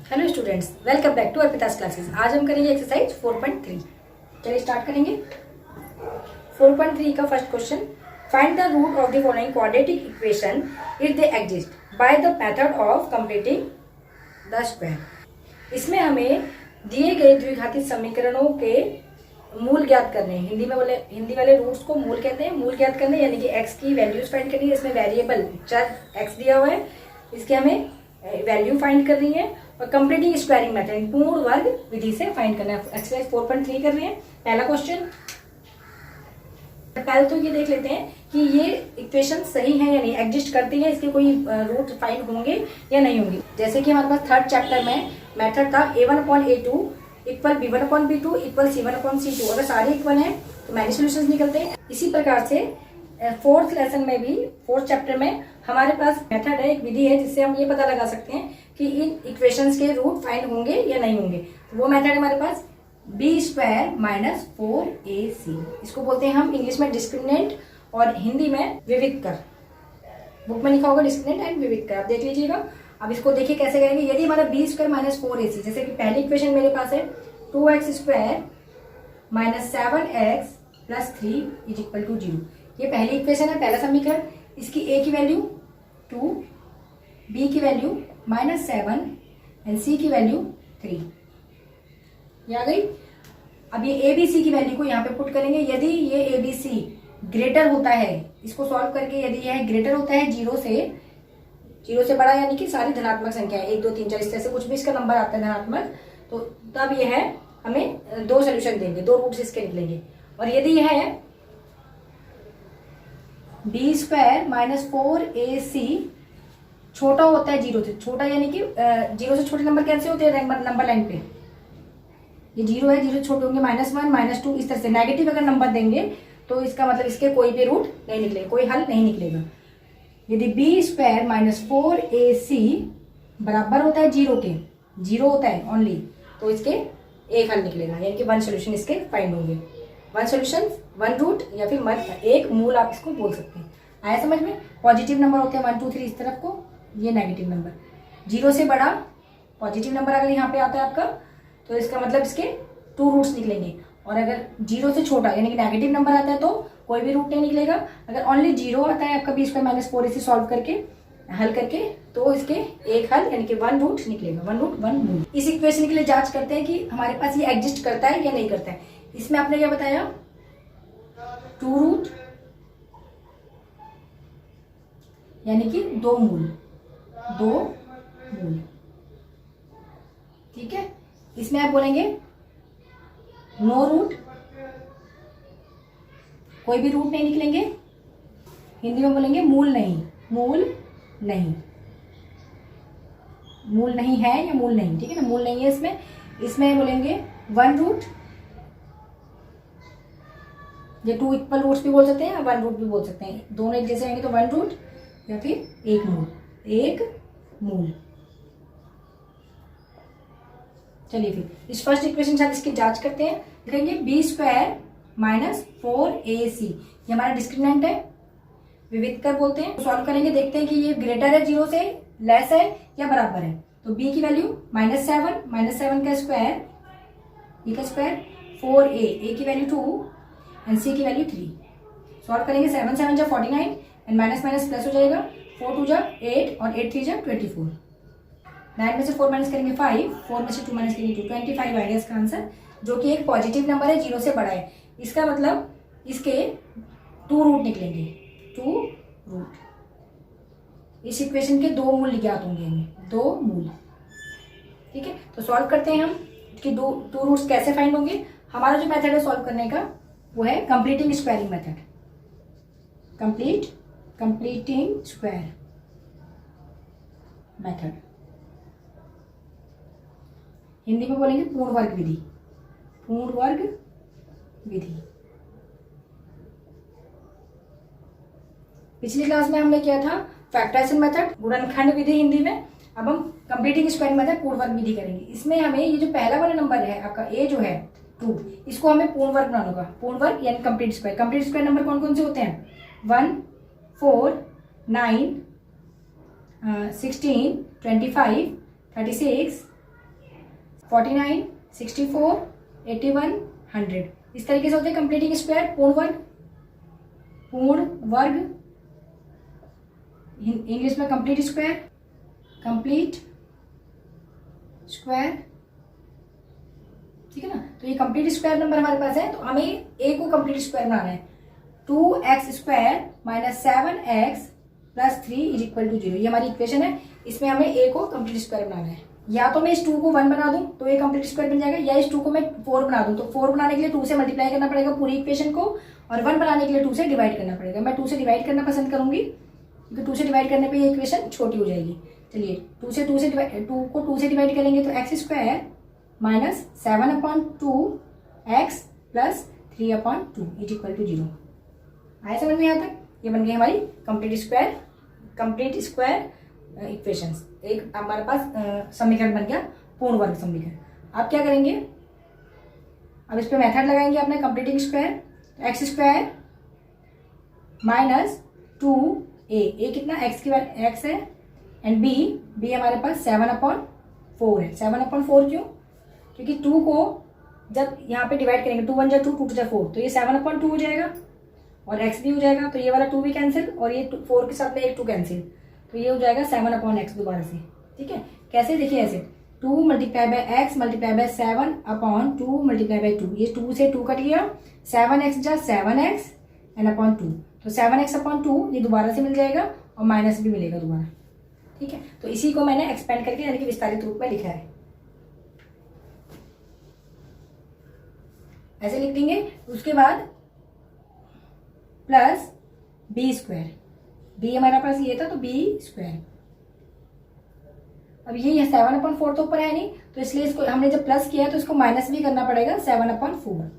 Hello students, welcome back to Arpita's classes. आज हम करेंगे एक्सरसाइज 4.3। चलिए स्टार्ट करेंगे। 4.3 का first question, find the root of the following quadratic equation if they exist by the method of completing the square. इसमें हमें दिए गए द्विघाती समीकरणों के मूल ज्ञात करने हैं। हिंदी वाले रूट्स को मूल कहते हैं। मूल ज्ञात करने यानी कि एक्स की वैल्यूज फाइंड करनी है। इसमें वेरिएबल चर एक्स दिया हुआ है, इसके हमें वैल्यू फाइंड करनी है और कंप्लीटिंग स्क्वायरिंग मेथड पूर्ण वर्ग विधि से फाइंड करना है। एक्सरसाइज 4.3 कर रहे हैं। पहला क्वेश्चन, पहले तो ये देख लेते हैं कि ये इक्वेशन सही है या नहीं, एग्जिस्ट करती है, इसके कोई रूट फाइंड होंगे या नहीं होंगे। जैसे कि हमारे पास थर्ड चैप्टर में मेथड था a1/a2 equal b1/b2 equal c1/c2। अगर सारे इक्वल हैं तो मैनी सोल्यूशंस निकलते हैं। इसी प्रकार से फोर्थ लेसन में भी, फोर्थ चैप्टर में हमारे पास मेथड है, एक विधि है जिससे हम ये पता लगा सकते हैं कि इन इक्वेशंस के रूट फाइंड होंगे या नहीं होंगे। तो वो मेथड है हमारे पास b² - 4ac। इसको बोलते हैं हम इंग्लिश में डिस्क्रिमिनेंट और हिंदी में विविधकर। बुक में लिखा होगा डिस्क्रिमिनेंट एंड विविधकर, आप देख लीजिएगा। अब इसको देखिए कैसे करेंगे। यदि हमारा b² - 4ac, जैसे कि पहली इक्वेशन मेरे पास है 2x² - 7x + 3 = 0। ये पहली इक्वेशन है, पहला समीकरण। इसकी a की वैल्यू 2, b की वैल्यू -7 एंड c की वैल्यू 3। ये आ गई। अब ये a b c की वैल्यू को यहाँ पे पुट करेंगे। यदि ये a b c ग्रेटर होता है, इसको सॉल्व करके यदि यह ग्रेटर होता है 0 से बड़ा, यानी कि सारी धनात्मक संख्या है 1 2 3 4 इस तरह से कुछ भी इसका नंबर आता है धनात्मक, तो तब यह है हमें दो सोल्यूशन देंगे, दो रूट्स इसके निकलेंगे। और यदि यह है b² - 4ac छोटा होता है 0 से, छोटा यानी कि 0 से छोटे नंबर कैसे होते हैं नंबर लाइन पे, ये 0 है, 0 से छोटे होंगे -1 -2 इस तरह से नेगेटिव अगर नंबर देंगे तो इसका मतलब इसके कोई भी रूट नहीं निकलेगा, कोई हल नहीं निकलेगा। यदि b² - 4ac बराबर होता है 0 के, 0 होता है ओनली, तो इसके एक हल निकलेगा, यानी कि वन सोल्यूशन इसके फाइंड होंगे। वन सोल्यूशन, वन रूट या फिर एक मूल आप इसको बोल सकते हैं। आया समझ में? पॉजिटिव नंबर होते हैं 1 2 3 इस तरफ को, ये नेगेटिव नंबर। 0 से बड़ा पॉजिटिव नंबर अगर यहाँ पे आता है आपका, तो इसका मतलब इसके 2 रूट्स निकलेंगे। और अगर 0 से छोटा यानी कि नेगेटिव नंबर आता है तो कोई भी रूट नहीं निकलेगा। अगर ओनली 0 आता है आपका b² - 4ac सॉल्व करके, हल करके, तो इसके एक हल यानी कि वन रूट निकलेगा, वन रूट वन मूल। इस इक्वेशन के लिए जांच करते हैं कि हमारे पास ये एग्जिस्ट करता है या नहीं करता है। इसमें आपने क्या बताया, 2 रूट यानी कि 2 मूल, 2 मूल, ठीक है। इसमें आप बोलेंगे नो रूट, कोई भी रूट नहीं निकलेंगे। हिंदी में बोलेंगे मूल नहीं, मूल नहीं, मूल नहीं है या मूल नहीं, ठीक है ना, मूल नहीं है इसमें। इसमें बोलेंगे 1 रूट, ये 2 इक्वल रूट्स भी बोल सकते हैं, 1 रूट भी बोल सकते हैं। दोनों एक जैसे आएंगे तो 1 रूट या फिर एक मूल, एक मूल। चलिए फिर इस फर्स्ट इक्वेशन के साथ इसकी जांच करते हैं। देखेंगे b² - 4ac ये हमारा डिस्क्रिमिनेंट है, विविधकर बोलते हैं। सॉल्व करेंगे, देखते हैं कि ये ग्रेटर है 0 से, लेस है या बराबर है। तो b की वैल्यू -7 का स्क्वायर, b का स्क्वायर 4a, a की वैल्यू 2 एंड c की वैल्यू 3। सॉल्व करेंगे, 7 7 जा 49 एंड माइनस माइनस प्लस हो जाएगा, 4 2 जा 8 और 8 3 जा 24। 9 में से 4 माइनस करेंगे 5, 4 में से 2 माइनस करेंगे 2, 25 आएगा इसका आंसर, जो कि एक पॉजिटिव नंबर है, 0 से बड़ा है। इसका मतलब इसके 2 रूट निकलेंगे, 2 रूट। इस इक्वेशन के 2 मूल ज्ञात होंगे हमें, 2 मूल, ठीक है। तो सॉल्व करते हैं हम कि 2 रूट्स कैसे फाइंड होंगे। हमारा जो मेथड है सॉल्व करने का वो है completing squaring method, completing square method. Hindi में बोलेंगे पूर्ण वर्ग विधि, पूर्ण वर्ग विधि। पिछली क्लास में हमने किया था फैक्टराइजेशन मेथड, गुणनखंड विधि हिंदी में। अब हम कंप्लीटिंग स्क्वायरिंग मेथड पूर्ण वर्ग विधि करेंगे। इसमें हमें ये जो पहला वाला नंबर है आपका a जो है 2, इसको हमें पूर्ण वर्ग बनाना होगा। पूर्ण वर्ग यानी complete square. Complete square number कौन कौन से होते हैं? 1 4 9 16 25 36 49, 64, 81, 100 इस तरीके से होते हैं कंप्लीटिंग स्क्वायर, पूर्ण वर्ग इंग्लिश में कंप्लीट स्क्वायर, ठीक है ना। तो ये कंप्लीट स्क्वायर नंबर हमारे पास है, तो हमें ए को कंप्लीट स्क्वायर बनाना है। 2x² - 7x + 3 = 0 ये हमारी इक्वेशन है। इसमें हमें ए को कंप्लीट स्क्वायर बनाना है। या तो मैं इस 2 को 1 बना दूं तो ये कंप्लीट स्क्वायर बन जाएगा, या इस 2 को मैं 4 बना दूं तो 4 बनाने के लिए 2 से मल्टीप्लाई करना पड़ेगा पूरी इक्वेशन को, और 1 बनाने के लिए 2 से डिवाइड करना पड़ेगा। मैं 2 से डिवाइड करना पसंद करूंगी क्योंकि 2 से डिवाइड करने पे ये इक्वेशन छोटी हो जाएगी। चलिए 2 को 2 से डिवाइड करेंगे तो x² - 7/2x + 3/2 = 0 आया समझ में यहाँ तक। ये बन गई हमारी कंप्लीट स्क्वायर इक्वेशंस। एक हमारे पास समीकरण बन गया पूर्ण वर्ग समीकरण। अब क्या करेंगे, अब इस पे मेथड लगाएंगे अपने कंप्लीटिंग स्क्वायर। x² - 2a कितना x है, एंड b हमारे पास 7/4 है। 7/4 क्यों, क्योंकि 2 को जब यहाँ पे डिवाइड करेंगे 2 × 1 = 2, 2 × 4 तो ये 7/2 हो जाएगा, और x भी हो जाएगा, तो ये वाला 2 भी कैंसिल, और ये 4 के साथ में एक 2 कैंसिल, तो ये हो जाएगा 7/x दोबारा से। ठीक है, कैसे देखिए ऐसे 2 × x × 7/2 × 2, ये 2 से 2 कट गया, 7x जा 7x एंड अपॉन 2, तो 7x/2 ये दोबारा से मिल जाएगा और माइनस भी मिलेगा दोबारा। ठीक है, तो इसी को मैंने एक्सपेंड करके यानी कि विस्तारित रूप में लिखा है, ऐसे लिख देंगे। उसके बाद प्लस b², b हमारा पास ये था तो b²। अब ये 7/4 तो ऊपर है नहीं, तो इसलिए इसको हमने जब प्लस किया तो इसको माइनस भी करना पड़ेगा 7/4।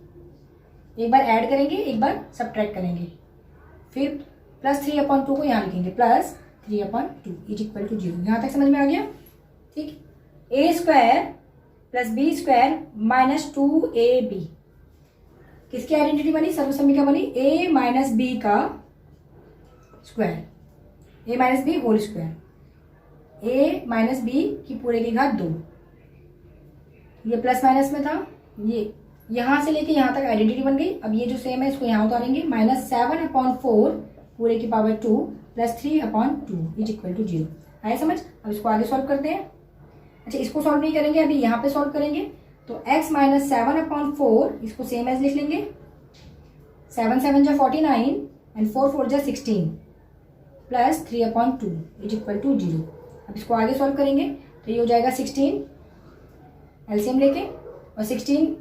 एक बार ऐड करेंगे, एक बार सब्ट्रैक्ट करेंगे, फिर प्लस 3/2 को यहाँ लिखेंगे, प्लस 3/2 = 0। यहाँ तक समझ में आ गया। ठीक, a² + b² - 2ab किसकी आइडेंटिटी बनी, सर्वसम्मिका बनी, a - b का square, a - b whole square, a - b की पूरे की घात 2। ये प्लस माइनस में था, ये यहां से लेके यहां तक आइडेंटिटी बन गई। अब ये जो सेम है इसको यहां उतारेंगे, -7/4 पूरे की पावर 2 + 3/2 = 0 आए समझ। अब इसको आगे सॉल्व करते हैं। अच्छा, इसको सॉल्व नहीं करेंगे, अभी यहाँ पे सॉल्व करेंगे, तो x - 7/4 इसको सेम एज लिख लेंगे, 7 × 7 = 49 एंड 4 × 4 = 16 + 3/2 = 0। अब इसको आगे सॉल्व करेंगे तो ये हो जाएगा 16 एलसीएम लेके, और 16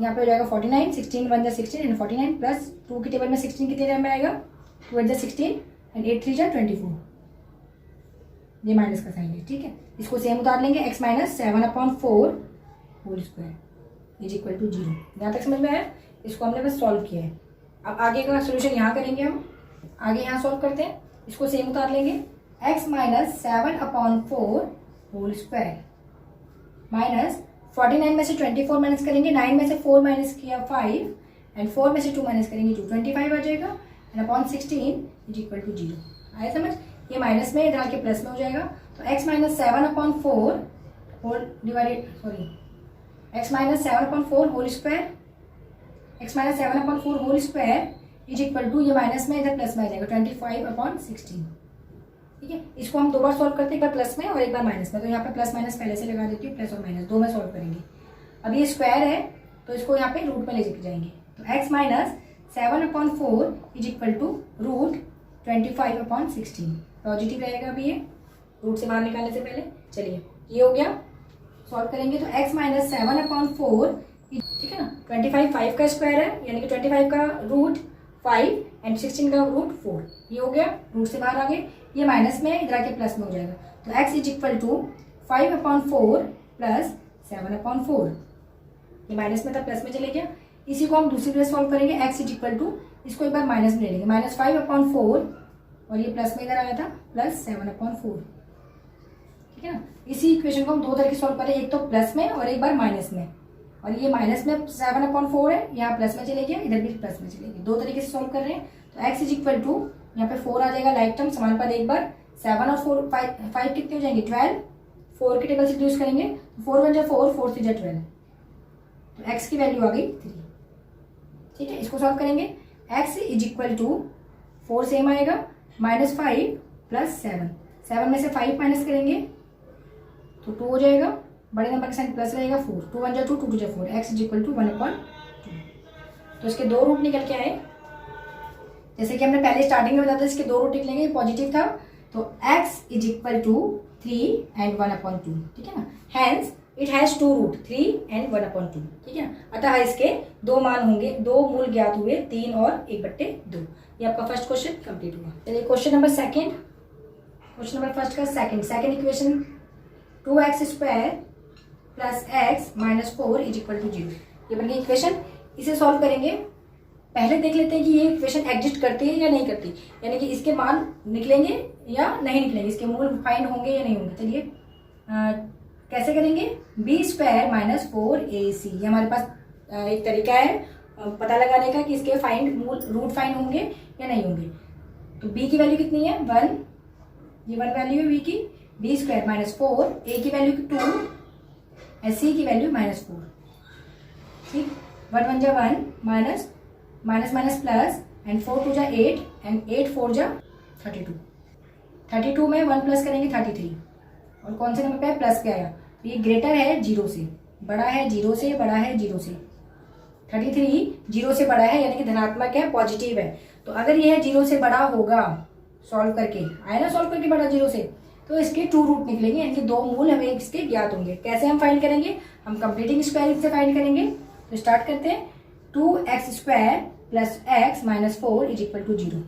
यहाँ पे हो जाएगा 49, 16 × 1 = 16 एंड 49 प्लस 2 की टेबल में 16 कितने टाइम में आएगा, 2 × 16 एंड 8 × 3 = 24, ये माइनस का साइन है। ठीक है, इसको सेम उतार लेंगे, x - 7/4 होल स्क्वायर = 0। यहाँ तक समझ में आया, इसको हमने बस सॉल्व किया है। अब आगे का सोल्यूशन यहाँ करेंगे, हम आगे यहाँ सॉल्व करते हैं, इसको सेम उतार लेंगे, x - 7/4 होल स्क्वायर माइनस 49 में से 24 माइनस करेंगे, 9 में से 4 माइनस किया 5 एंड 4 में से 2 माइनस करेंगे 2, 25 आ जाएगा, एंड अपॉन 16 = 0 आया समझ। ये माइनस में इधर आके प्लस में हो जाएगा, तो x - 7/4 whole divided x - 7/4 whole square, x - 7/4 whole square = ये माइनस में इधर प्लस में आ जाएगा 25/16। ठीक है, इसको हम 2 बार सॉल्व करते हैं, एक बार प्लस में और एक बार माइनस में, तो यहाँ पे प्लस माइनस पहले से लगा देती हूँ, प्लस और माइनस 2 में सॉल्व करेंगे। अब ये स्क्वायर है तो इसको यहाँ पे रूट में ले जाएंगे, तो x - 7/4 = √25/16 पॉजिटिव रहेगा अभी ये रूट से बाहर निकालने से पहले। चलिए ये हो गया, सॉल्व करेंगे तो x - 7/4, ठीक है ना, 25 5 का स्क्वायर है यानी कि 25 का √5 एंड 16 का √4, ये हो गया, रूट से बाहर आ गए, ये माइनस में इधर आके प्लस में हो जाएगा, तो x = 5/4 + 7/4, ये माइनस में था प्लस में चले गया। इसी को हम दूसरी तरह सॉल्व करेंगे, x = इसको एक बार माइनस में ले लेंगे, -5/4 और ये प्लस में इधर आया था प्लस 7/4। ठीक है ना, इसी इक्वेशन को हम 2 तरह की सॉल्व करें, एक तो प्लस में और एक बार माइनस में, और ये माइनस में 7/4 है, यहाँ प्लस में चले गया, इधर भी प्लस में चले गया, 2 तरीके से सॉल्व कर रहे हैं। तो x = यहाँ पे 4 आ जाएगा लाइक टर्म, समान पद एक बार, 7 और 4 5 कितने हो जाएंगे 12, 4 के टेबल से रिड्यूस करेंगे तो 4 1 जा 4, 4 3 जा 12, तो x की वैल्यू आ गई 3। ठीक है, इसको सॉल्व करेंगे। x is equal to 4 same आएगा, -5 प्लस 7, 7 में से 5 माइनस करेंगे तो 2 हो जाएगा, बड़े नंबर के साइन प्लस रहेगा 4, 2 1 जा 2, 2 2 जा 4, x इज इक्वल टू 1/2। तो इसके 2 रूट निकल के आए, जैसे कि हमने पहले स्टार्टिंग में बताया था इसके 2 रूट निकलेंगे, पॉजिटिव था, तो x is equal to 3 and 1/2। ठीक है ना, hence it has 2 root, 3 and 1/2। ठीक है, अतः इसके 2 मान होंगे, 2 मूल ज्ञात हुए, 3 और 1/2। ये आपका फर्स्ट क्वेश्चन कंप्लीट हुआ। चलिए question number second, question number first का second equation 2x² plus x minus 4 is equal to 0। ये बन गई इक्वेशन। इसे सॉल्व करेंगे, पहले देख लेते हैं कि ये इक्वेशन एग्जिस्ट करती है या नहीं करती, यानी कि इसके मान निकलेंगे या नहीं निकलेंगे, इसके मूल फाइंड होंगे या नहीं होंगे। चलिए कैसे करेंगे, b² माइनस 4ac, ये हमारे पास एक तरीका है पता लगाने का कि इसके मूल रूट फाइंड होंगे या नहीं होंगे। तो b की वैल्यू कितनी है 1, ये 1 वैल्यू है b की, b² माइनस 4, a की वैल्यू 2 और c की वैल्यू -4। ठीक, 1 1 जा 1, माइनस माइनस प्लस, एंड 4 2 जा 8, एंड 8 4 जा 32। 32 में 1 प्लस करेंगे 33, और कौन से नंबर पे है, प्लस पे आया, तो ये ग्रेटर है 0 से, बड़ा है 0 से, बड़ा है 0 से। 33 0 से बड़ा है, यानी कि धनात्मक है, पॉजिटिव है। तो अगर यह 0 से बड़ा होगा, सॉल्व करके आया ना, सॉल्व करके बड़ा 0 से, तो इसके 2 रूट निकलेंगे, यानी कि 2 मूल हमें इसके ज्ञात होंगे। कैसे हम फाइंड करेंगे, हम कंप्लीटिंग स्क्वायर से फाइंड करेंगे। तो स्टार्ट करते हैं, 2x² plus x minus 4 is equal to 0।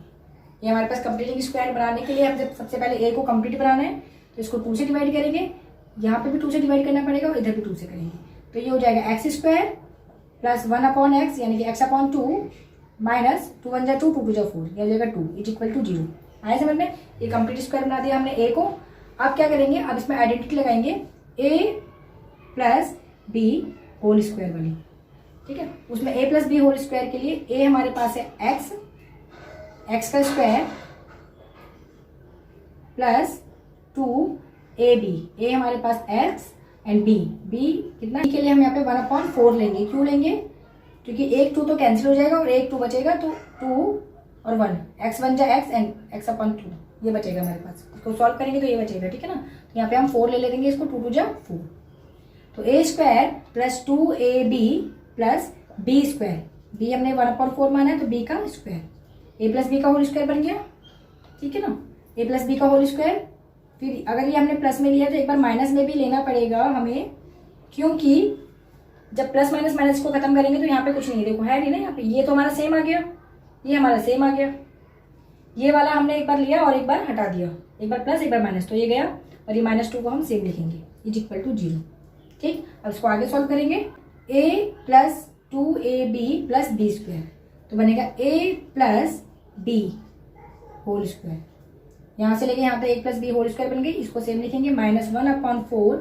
ये हमारे पास कंप्लीटिंग स्क्वायर बनाने के लिए हम सबसे पहले a को कंप्लीट बनाना है, तो इसको 2 से डिवाइड करेंगे, यहाँ पे भी 2 से डिवाइड करना पड़ेगा और इधर भी 2 से करेंगे, तो ये हो जाएगा x² प्लस 1/x, यानी कि x/2 माइनस 2 1 जा 2, 2 2 जा 4, ये हो जाएगा 2 इज इक्वल टू 0। आया समझ में, ये कंप्लीट स्क्वायर बना दिया हमने a को। अब क्या करेंगे, अब इसमें आइडेंटिटी लगाएंगे a plus b whole square वाली। ठीक है, उसमें a plus B whole square के लिए a हमारे पास है x का स्क्वायर प्लस 2ab, a हमारे पास x एंड b कितना, b के लिए हम यहाँ पे 1/4 लेंगे। क्यों लेंगे, क्योंकि 1 2 तो कैंसिल हो जाएगा और 1 2 बचेगा, तो 2 और 1, x 1 जा x एंड x/2 ये बचेगा हमारे पास। इसको सॉल्व करेंगे तो ये बचेगा। ठीक है ना, तो यहाँ पे हम 4 ले लेंगे इसको, 2 2 जा 4, तो a² plus 2ab plus b², b हमने 1/4 माना है, तो b का स्क्वायर, a प्लस बी का होल स्क्वायर बन गया। ठीक है ना, a प्लस बी का होल स्क्वायर। फिर अगर ये हमने प्लस में लिया तो एक बार माइनस में भी लेना पड़ेगा हमें, क्योंकि जब प्लस माइनस को खत्म करेंगे तो यहाँ पे कुछ नहीं, देखो है नहीं ना यहाँ पे, ये तो हमारा सेम आ गया, ये हमारा सेम आ गया, ये वाला हमने एक बार लिया और एक बार हटा दिया, एक बार प्लस एक बार माइनस, तो ये गया, और ये -2 को हम सेम लिखेंगे इज इक्वल टू 0। ठीक, अब इसको आगे सॉल्व करेंगे, a plus 2ab plus b², तो बनेगा a plus b whole square, यहाँ से लेके यहाँ पे 1 प्लस बी होल स्क्वायर बन गई, इसको सेम लिखेंगे, -1/4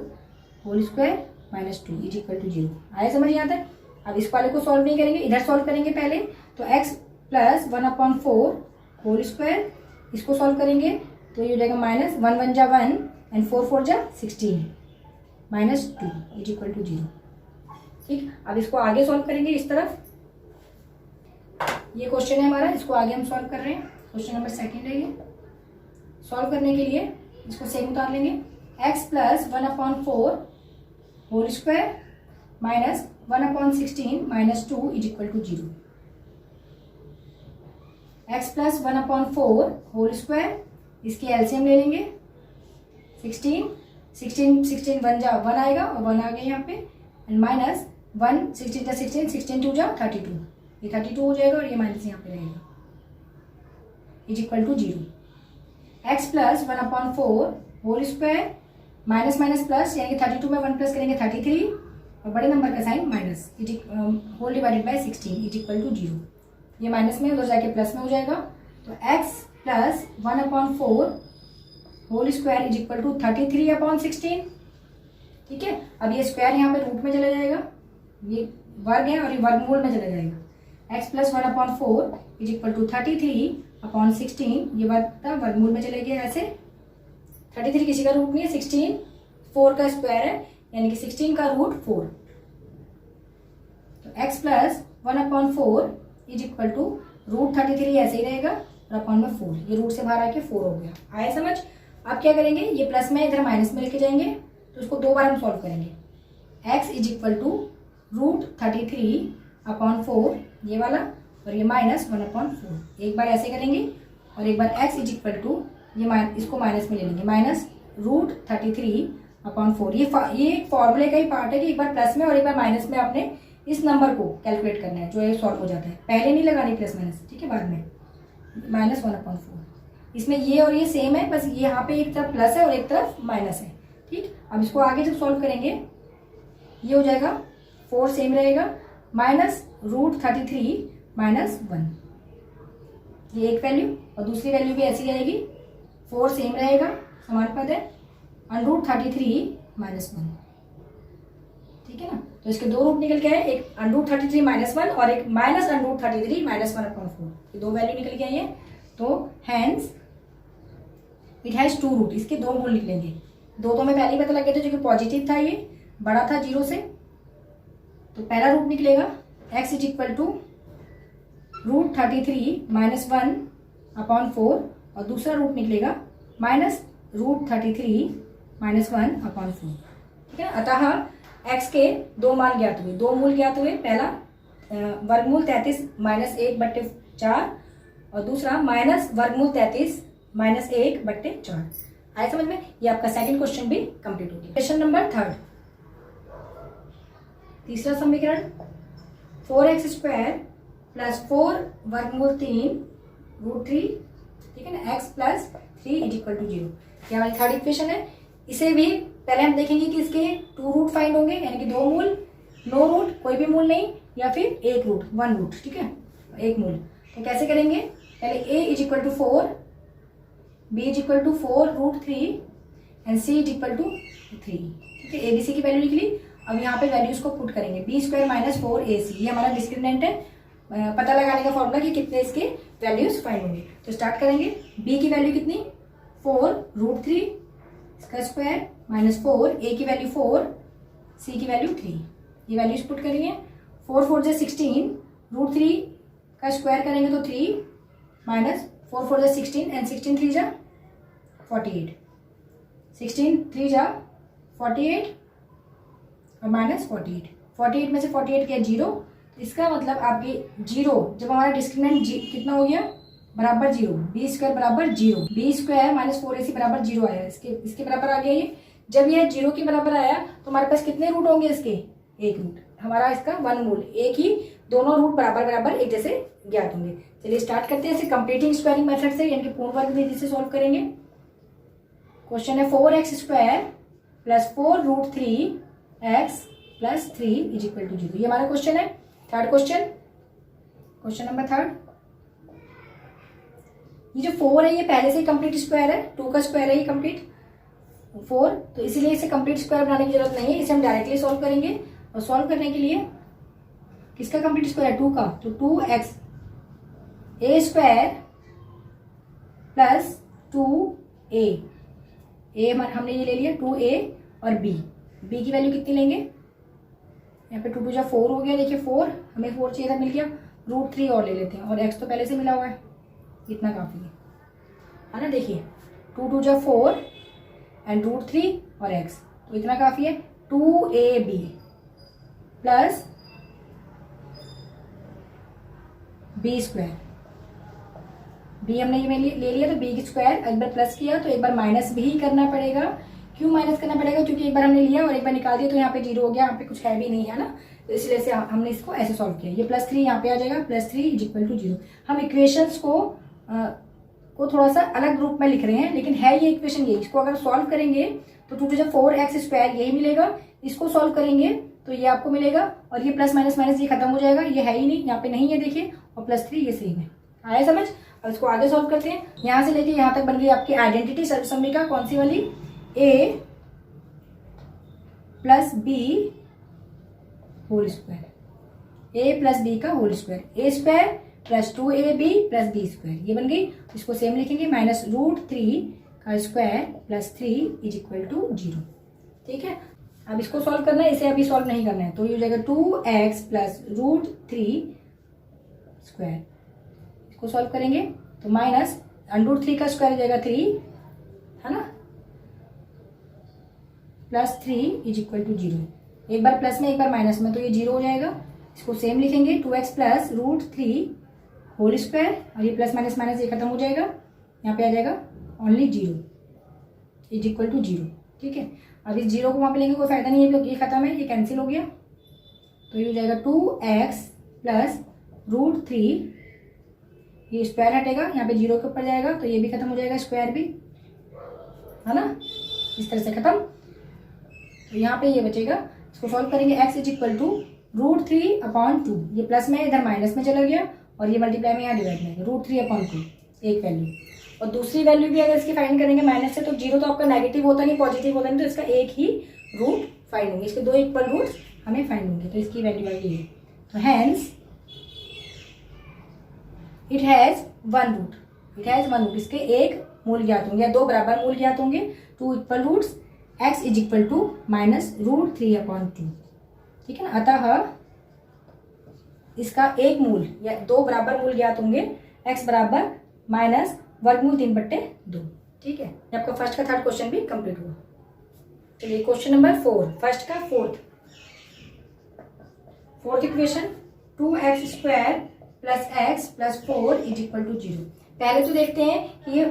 whole square minus 2 is equal to 0। आया समझ यहाँ तक। अब इस वाले को सॉल्व नहीं करेंगे, इधर सॉल्व करेंगे पहले, तो x प्लस 1/4 होल स्क्वायर, इसको सॉल्व करेंगे तो ये हो जाएगा -1 1 जा 1 एंड 4 4 जा 16 -2 इज इक्वल टू 0। ठीक, अब इसको आगे सॉल्व करेंगे इस तरफ, ये क्वेश्चन है हमारा, इसको आगे हम सॉल्व कर रहे हैं, क्वेश्चन नंबर सेकंड है ये। सॉल्व करने के लिए इसको सेम उतार लेंगे, x plus 1/4 whole square minus 1/16 -2 is equal to 0। x plus 1/4 whole square, इसकी एलसीएम ले लेंगे, 16 1 जा 1 आएगा और 1 आ गया यहाँ पे, एंड माइनस 1 16 जा 16 2 जा 32, ये 32 हो जाएगा और ये माइनस यहाँ पे रहेगा is equal to 0। x plus 1/4 whole square minus plus, यानी कि 32 में 1 प्लस करेंगे 33, और बड़े नंबर का sign minus, whole divided by 16 is equal to 0। ये माइनस में उधर जाके प्लस में हो जाएगा, तो x plus 1/4 whole square is equal to 33/16। ठीक है, अब ये स्क्वायर यहाँ पे रूट में चला जाएगा, ये वर्ग है और ये वर्गमूल में चला जाएगा, x plus 1/4 is equal to 33/16, ये वर्गमूल में चले गया, ऐसे 33 किसी का रूट नहीं है, 16 4 का स्क्वायर है, यानी कि 16 का रूट 4। तो x plus 1/4 is equal to root 33 ऐसे ही रहेगा और अपॉन में 4, ये रूट से बाहर आके 4 हो गया। आया समझ? अब क्या करेंगे, ये प्लस में इधर माइनस में लेके जाएंगे, तो उसको 2 बार हम सॉल्व करेंगे। x is equal to root 33/4 ये वाला, और ये माइनस 1/4। एक बार ऐसे करेंगे और एक बार x इज इक्वल टू ये इसको माइनस में ले लेंगे, माइनस रूट 33/4। ये एक फॉर्मूले का ही पार्ट है कि एक बार प्लस में और एक बार माइनस में आपने इस नंबर को कैलकुलेट करना है, जो ये सॉल्व हो जाता है। पहले नहीं लगानी प्लस माइनस, ठीक है, बाद में माइनस 1/4। इसमें ये और ये सेम है, बस ये यहाँ पे एक तरफ प्लस है और एक तरफ माइनस है, ठीक। अब इसको आगे जब सॉल्व करेंगे ये हो जाएगा 4 सेम रहेगा, माइनस रूट 33 माइनस 1, ये एक वैल्यू, और दूसरी वैल्यू भी ऐसी रहेगी, 4 सेम रहेगा, समान पद है, √33 माइनस 1, ठीक है ना। तो इसके 2 रूट निकल के आए, एक √33 माइनस 1 और एक माइनस √33 माइनस 1/4, ये 2 वैल्यू निकल के आई है। तो हैंस इट हैज 2 रूट, इसके 2 मूल निकलेंगे। दो में पहले ही पता लग गया था, जो कि पॉजिटिव था, ये बड़ा था 0 से, तो पहला रूट निकलेगा x is equal to √33 minus 1/4, और दूसरा रूट निकलेगा माइनस √33 माइनस 1/4, ठीक है। अतः x के 2 मान ज्ञात हुए, 2 मूल ज्ञात हुए। पहला वर्गमूल 33 माइनस 1/4 और दूसरा माइनस वर्गमूल 33 माइनस 1/4। आया समझ में? ये आपका सेकंड क्वेश्चन भी कंप्लीट हो गया। क्वेश्चन नंबर 3, तीसरा समीकरण 4x² प्लस 4 वर्गमूल 3 √3, ठीक है ना, x plus 3 is equal to 0, ये हमारी थर्ड इक्वेशन है। इसे भी पहले हम देखेंगे कि इसके 2 रूट फाइंड होंगे, यानी कि 2 मूल, नो रूट, कोई भी मूल नहीं, या फिर 1 रूट, 1 रूट, ठीक है, 1 मूल। तो कैसे करेंगे, पहले a is equal to 4, b is equal to 4 √3 and c is equal to 3, ठीक है। abc की वैल्यू निकली। अब यहाँ पे वैल्यूज को पुट करेंगे, b² माइनस 4ac, ये हमारा डिस्क्रिमिनेंट है, पता लगाने का फॉर्मूला कि कितने इसके वैल्यूज फाइंड होंगे। तो स्टार्ट करेंगे, b की वैल्यू कितनी, 4 √3 इसका स्क्वायर माइनस 4, a की वैल्यू 4, c की वैल्यू 3, ये वैल्यूज पुट करेंगे। 4 4 जा 16, √3 का स्क्वायर करेंगे तो 3 माइनस 4 4 जा 16 एंड 16 3 जा 48, 16 3 जा 48 और माइनस 48, 48 में से 48 क्या 0, इसका मतलब आपके 0, जब हमारा डिस्क्रिमिनेंट कितना हो गया, बराबर 0, b² बराबर 0, b² माइनस 4ac बराबर 0 आया, इसके बराबर आ गया ये। जब यह 0 के बराबर आया तो हमारे पास कितने रूट होंगे इसके, 1 रूट, हमारा इसका 1 मूल, एक ही, दोनों रूट बराबर बराबर एक जैसे ज्ञात होंगे। चलिए स्टार्ट करते हैं इसे कंप्लीटिंग स्क्वायरिंग मेथड से, यानी कि पूर्ण वर्ग विधि से सॉल्व करेंगे। क्वेश्चन है 4x² plus 4 √3x plus 3 is equal to 0, ये हमारा क्वेश्चन है। थर्ड क्वेश्चन, क्वेश्चन नंबर 3, ये जो 4 है ये पहले से ही कंप्लीट स्क्वायर है, 2 का स्क्वायर है ये कंप्लीट 4, तो इसीलिए इसे कंप्लीट स्क्वायर बनाने की जरूरत नहीं है, इसे हम डायरेक्टली सॉल्व करेंगे। और सॉल्व करने के लिए किसका कंप्लीट स्क्वायर है, 2 का, तो 2x a² प्लस 2a, हमने ये ले लिया 2a, और b की वैल्यू कितनी लेंगे, यहाँ पे 2 2 जा 4 हो गया, देखिए 4, हमें 4 चाहिए था, मिल गया, √3 और ले लेते हैं, और x तो पहले से मिला हुआ है, इतना काफी है ना। देखिए 2 2 जा 4 एंड √3 और x, तो इतना काफी है। 2ab प्लस b², b हमने ये ले लिया, तो b² एक बार प्लस किया तो एक बार माइनस भी करना पड़ेगा। क्यों माइनस करना पड़ेगा, क्योंकि एक बार हमने लिया और एक बार निकाल दिया तो यहाँ पे 0 हो गया, यहाँ पे कुछ है भी नहीं है ना, तो इसलिए से हमने इसको ऐसे सॉल्व किया। ये +3 यहाँ पे आ जाएगा, +3 इज इक्वल टू 0। हम इक्वेशंस को थोड़ा सा अलग ग्रुप में लिख रहे हैं, लेकिन है ये इक्वेशन ये, इसको अगर सॉल्व करेंगे तो 2 2 जा 4x² यही मिलेगा, इसको सॉल्व करेंगे तो ये आपको मिलेगा, और ये प्लस माइनस माइनस ये खत्म हो जाएगा, ये है ही नहीं, यहाँ पे नहीं है देखिए, और +3 ये सेम है। आया समझ? अब इसको आगे सॉल्व करते हैं। यहाँ से लेके यहाँ तक बन गई आपकी आइडेंटिटी समीकरण, कौन सी वाली, a plus b whole square, a plus b का whole square, a² plus 2ab plus b², ये बन गई। इसको सेम लिखेंगे, माइनस √3 का square plus 3 is equal to 0। ठीक है, अब इसको सॉल्व करना है, इसे अभी सॉल्व नहीं करना है, तो ये हो जाएगा 2x प्लस रूट 3 स्क्वायर। इसको सॉल्व करेंगे तो माइनस अंडर 3 का स्क्वायर हो जाएगा 3, है ना, प्लस 3 इज इक्वल टू 0। एक बार प्लस में एक बार माइनस में, तो ये 0 हो जाएगा। इसको सेम लिखेंगे 2x plus root 3 whole square, और ये प्लस माइनस माइनस ये खत्म हो जाएगा, यहाँ पे आ जाएगा ओनली 0 इज इक्वल टू 0। ठीक है, अब इस 0 को वहाँ पे लेंगे कोई फायदा नहीं है, ये खत्म है, ये कैंसिल हो गया, तो ये हो जाएगा 2x प्लस रूट 3, ये स्क्वायर हटेगा, यहाँ पे 0 के ऊपर जाएगा, तो ये भी खत्म हो जाएगा, स्क्वायर भी, है ना, इस तरह से खत्म। तो यहाँ पे ये बचेगा, इसको सॉल्व करेंगे, x is equal to root 3 upon 2, ये प्लस में इधर माइनस में चला गया, और ये मल्टीप्लाई में यहाँ डिवाइड में रूट 3 अपॉन 2 एक वैल्यू, और दूसरी वैल्यू भी अगर इसकी फाइंड करेंगे माइनस से, तो 0 तो आपका नेगेटिव होता नहीं, पॉजिटिव होता नहीं, तो इसका एक ही रूट फाइंड होंगे, इसके 2 इक्वल रूट्स हमें फाइंड होंगे, तो इसकी वैल्यू आई है, तो hence it has one root, इसके एक मूल ज्ञात होंगे या 2 बराबर मूल ज्ञात होंगे, 2 equal roots, x is equal to minus root 3 upon 2। ठीक है ना, अतः इसका एक मूल या 2 बराबर मूल ज्ञात होंगे, x बराबर माइनस वर्गमूल 3/2। ठीक है, आपका फर्स्ट का थर्ड क्वेश्चन भी कंप्लीट हुआ। चलिए क्वेश्चन नंबर 4, फर्स्ट का fourth equation 2x square plus x plus 4 is equal to 0। पहले तो देखते हैं कि ये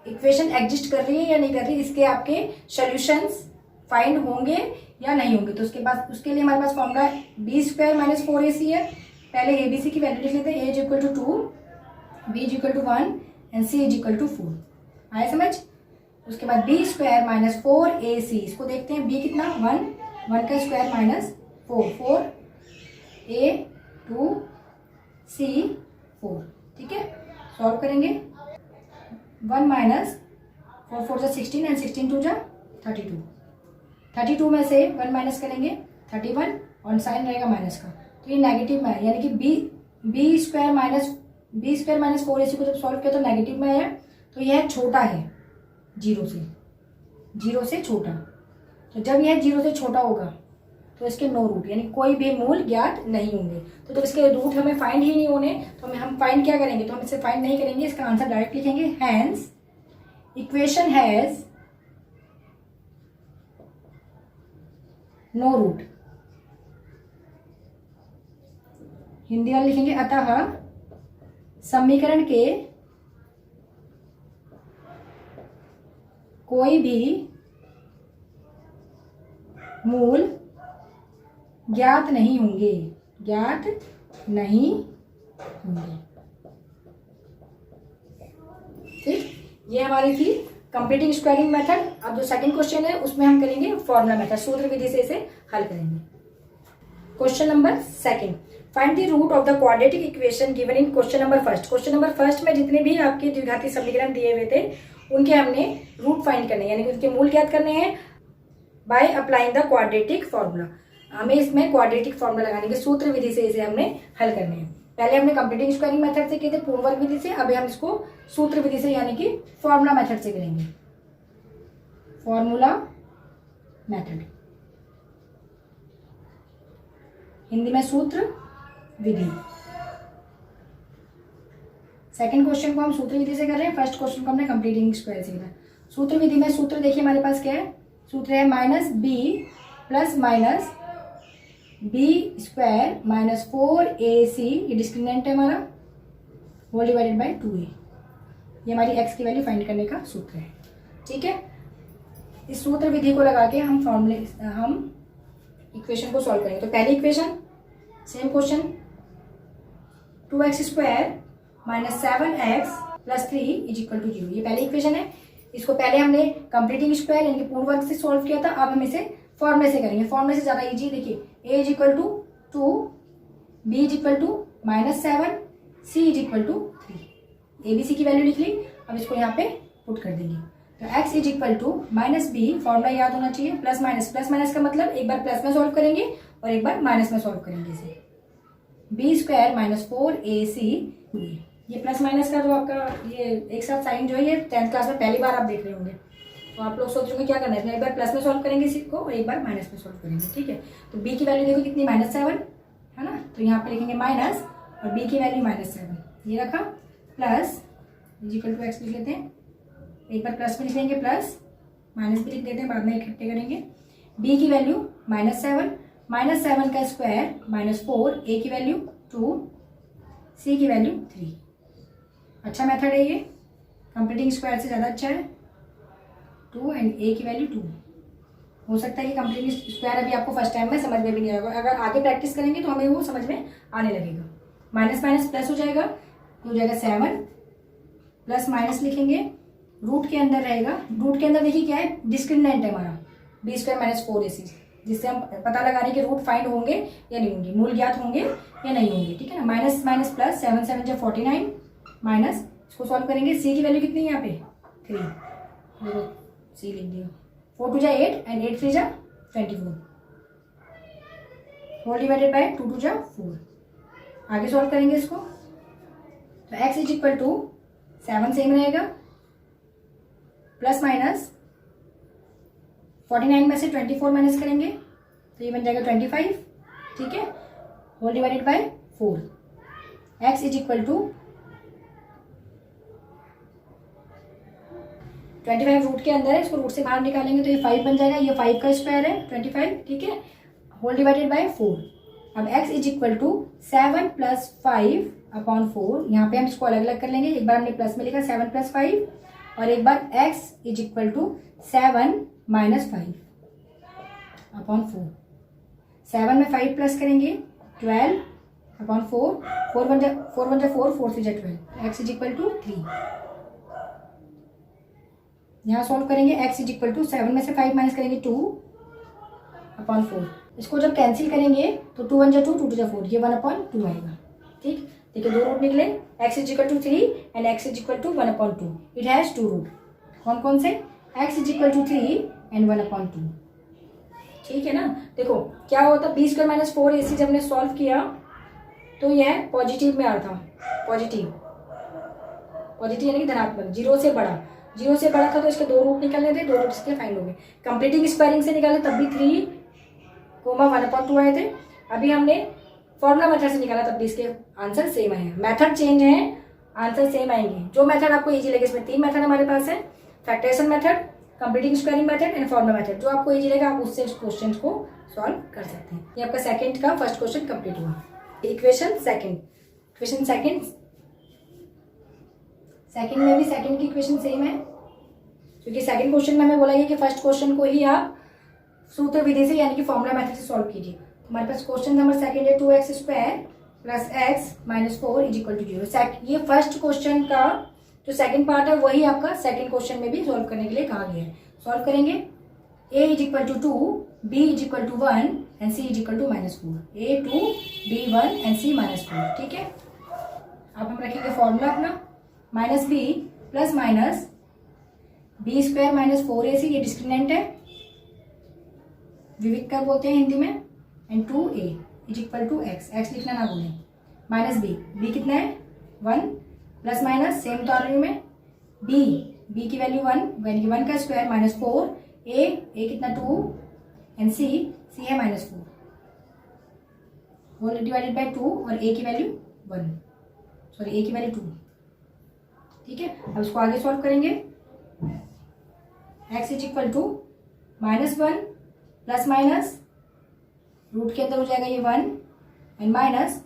इक्वेशन एग्जिस्ट कर रही है या नहीं कर रही, इसके आपके सॉल्यूशंस फाइंड होंगे या नहीं होंगे। तो उसके लिए हमारे पास formula B square minus 4ac है। पहले एबीसी की वैल्यू लिख लेते हैं, a is equal to 2, b is equal to 1 and c is equal to 4। आया समझ। उसके बाद बी स्क्वायर माइनस 4ac, इसको देखते हैं, b कितना 1 का स्क्वायर माइनस 4 a 2 c 4। ठीक है, सॉल्व करेंगे, 1 माइनस 4 4 जा 16 एंड 16 2 जा 32 में से 1 माइनस करेंगे 31 और साइन रहेगा माइनस का, तो ये नेगेटिव में है, यानी कि बी स्क्वायर माइनस 4ac को जब सॉल्व किया तो नेगेटिव में आया, तो यह छोटा है 0 से छोटा। तो जब यह 0 से छोटा होगा तो इसके नो रूट, यानी कोई भी मूल ज्ञात नहीं होंगे। तो जब इसके रूट हमें फाइंड ही नहीं होने, तो हम फाइंड क्या करेंगे, तो हम इसे फाइंड नहीं करेंगे, इसका आंसर डायरेक्ट लिखेंगे, hence equation has no root. Hindi वाले लिखेंगे, अतः समीकरण के कोई भी मूल ज्ञात नहीं होंगे। ठीक, ये हमारी थी कंप्लीटिंग स्क्वायरिंग मेथड। अब जो सेकंड क्वेश्चन है उसमें हम करेंगे फॉर्मूला मेथड, सूत्र विधि से इसे हल करेंगे। Question number second, find the root of the quadratic equation given in question number first. Question number first में जितने भी आपके द्विघाती समीकरण दिए हुए थे उनके हमने रूट फाइंड करने, यानी कि उनके मूल ज्ञात करने हैं by applying the quadratic formula. हमें इसमें क्वाड्रेटिक फॉर्मूला लगाने के सूत्र विधि से इसे हमने हल करने हैं। पहले हमने कंप्लीटिंग स्क्वायरिंग मेथड से किए थे, पूर्ण वर्ग विधि से, अभी हम इसको सूत्र विधि से यानी कि फॉर्मूला मेथड से करेंगे, फॉर्मूला मेथड, हिंदी में सूत्र विधि। सेकंड क्वेश्चन को हम सूत्र विधि से कर रहे हैं, फर्स्ट क्वेश्चन को हमने कंप्लीटिंग स्क्वायर से किया। सूत्र विधि में सूत्र देखिए हमारे पास क्या है, सूत्र है minus b plus minus b square minus 4ac, ये डिस्क्रिमिनेंट है हमारा, होल डिवाइडेड बाय 2a। ये हमारी x की वैल्यू फाइंड करने का सूत्र है। ठीक है, इस सूत्र विधि को लगा के हम इक्वेशन को सॉल्व करेंगे। तो पहली equation same question, 2x square minus 7x plus 3 is equal to 0। ये पहली इक्वेशन है। इसको पहले हमने कंप्लीटिंग स्क्वायर यानी कि पूर्ण वर्ग से सॉल्व किया था, अब हम इसे फॉर्मूले से करेंगे। फॉर्मूले से ज़्यादा इजी, देखिए a is equal to 2, b is equal to minus 7, c is equal to 3। abc की वैल्यू लिख ली, अब इसको यहाँ पे पुट कर देंगे। तो x is equal to minus b, formula याद होना चाहिए, प्लस माइनस का मतलब एक बार प्लस में सॉल्व करेंगे और एक बार माइनस में सॉल्व करेंगे इसे। बी स्क्वायर माइनस 4ac, ये प्लस माइनस का जो आपका ये एक साथ साइन जो है ये 10th क्लास में पहली बार आप देख रहे होंगे। तो आप लोग सोच रहे क्या करना है, एक बार प्लस में सॉल्व करेंगे इसी को और एक बार माइनस में सॉल्व करेंगे, ठीक है। तो बी की वैल्यू देखो कितनी, -7 है ना, तो यहाँ पे लिखेंगे माइनस और बी की वैल्यू -7, ये रखा, प्लस इक्वल टू एक्स लिख लेते हैं, एक बार प्लस में लिख लेंगे प्लस, माइनस भी लिख देते हैं, बाद में इकट्ठे करेंगे। बी की वैल्यू -7, -7 का स्क्वायर -4, ए की वैल्यू 2, सी की वैल्यू 3। अच्छा मेथड है ये, कंप्लीटिंग स्क्वायर से ज़्यादा अच्छा है। 2 एंड ए की वैल्यू 2। हो सकता है कि कंप्लीटिंग स्क्वायर अभी आपको फर्स्ट टाइम में समझ में भी नहीं आएगा, अगर आगे प्रैक्टिस करेंगे तो हमें वो समझ में आने लगेगा। माइनस माइनस प्लस हो जाएगा, तो हो जाएगा 7, प्लस माइनस लिखेंगे, रूट के अंदर रहेगा, रूट के अंदर देखिए क्या है, डिस्क्रिमिनेंट है हमारा b² - 4ac, जिससे हम पता लगा रहे हैं कि रूट फाइंड होंगे या नहीं होंगे, मूल ज्ञात होंगे या नहीं होंगे, ठीक है ना। माइनस माइनस प्लस, 7 7 जा 49, माइनस, इसको सॉल्व करेंगे, सी की वैल्यू कितनी है यहाँ पे 3, देखो सी लिख दिया, 4 2 जा 8 एंड 8 3 जा 24, होल डिवाइडेड बाय 2 2 जा 4। आगे सॉल्व करेंगे इसको, तो x is equal to 7 same रहेगा, प्लस माइनस 49 में से 24 माइनस करेंगे तो ये बन जाएगा 25, ठीक है, whole divided by 4। x is equal to 25 root के अंदर है, इसको रूट से बाहर निकालेंगे तो ये 5 बन जाएगा, ये 5 का स्क्वायर है 25, ठीक है, होल डिवाइडेड बाय 4। अब x इज इक्वल टू 7 + 5/4, यहाँ पे हम इसको अलग अलग कर लेंगे, एक बार हमने प्लस में लिखा 7 + 5 और एक बार x इज इक्वल टू 7 - 5/4। 7 में 5 प्लस करेंगे 12/4, 4 1 जा 4, 4 3 जा 12, x इज इक्वल टू 3। यहाँ सॉल्व करेंगे, x इज इक्वल टू 7 में से 5 माइनस करेंगे 2/4, इसको जब कैंसिल करेंगे तो 2 1 जा 2, 2 2 जा 4, ये 1/2 आएगा, ठीक। देखिए 2 रूट निकले, x is equal to 3 and x is equal to 1/2, it has 2 root. कौन कौन से, x is equal to 3 and 1/2, ठीक है ना। देखो क्या होता, b² - 4ac जब हमने सॉल्व किया तो यह पॉजिटिव में आ था, पॉजिटिव यानी कि धनात्मक, 0 से बड़ा, 0 से बड़ा था तो इसके 2 रूट निकलने थे, 2 रूट इसके फाइंड हो गए। कंप्लीटिंग स्क्वायरिंग से निकाले तब भी 3,1/2 आए थे, अभी हमने फॉर्मूला मेथड से निकाला तब भी इसके आंसर सेम आए हैं। मेथड चेंज है, आंसर सेम आएंगे। जो मेथड आपको इजी लगे, इसमें 3 मेथड हमारे पास है, factorisation method, completing squaring method and formula method. जो आपको इजी लगा आप उससे क्वेश्चन को सॉल्व कर सकते हैं। ये आपका सेकंड का फर्स्ट क्वेश्चन कंप्लीट हुआ। इक्वेशन सेकंड में भी सेकंड की इक्वेशन सेम है, क्योंकि सेकंड क्वेश्चन में हमें बोला गया कि फर्स्ट क्वेश्चन को ही आप सूत्र विधि से यानी कि फॉर्मूला मेथड से सॉल्व कीजिए। हमारे पास क्वेश्चन नंबर सेकंड है 2x² + x - 4 = 0। ये फर्स्ट क्वेश्चन का जो सेकंड पार्ट है वही आपका सेकंड क्वेश्चन में भी सॉल्व करने के लिए कहा गया है। सॉल्व करेंगे, a = 2, b = 1 and c = -4। a 2, b 1 and c -4, ठीक है। अब हम रखेंगे फॉर्मूला अपना, -b plus minus b² - 4ac, ये डिस्क्रिमिनेंट है, विविध कर बोलते हैं हिंदी में, एंड 2a = x, x लिखना ना भूलें, -b कितना है 1, प्लस माइनस सेम तो आर में, b की वैल्यू 1 यानी कि 1 का स्क्वायर -4, a कितना 2 एंड c है -4, होल डिवाइडेड बाय 2 और a की वैल्यू 1, सॉरी a की वैल्यू 2, ठीक है। अब इसको आगे सॉल्व करेंगे, x is equal to -1 plus minus root के अंदर हो जाएगा ये 1 एंड माइनस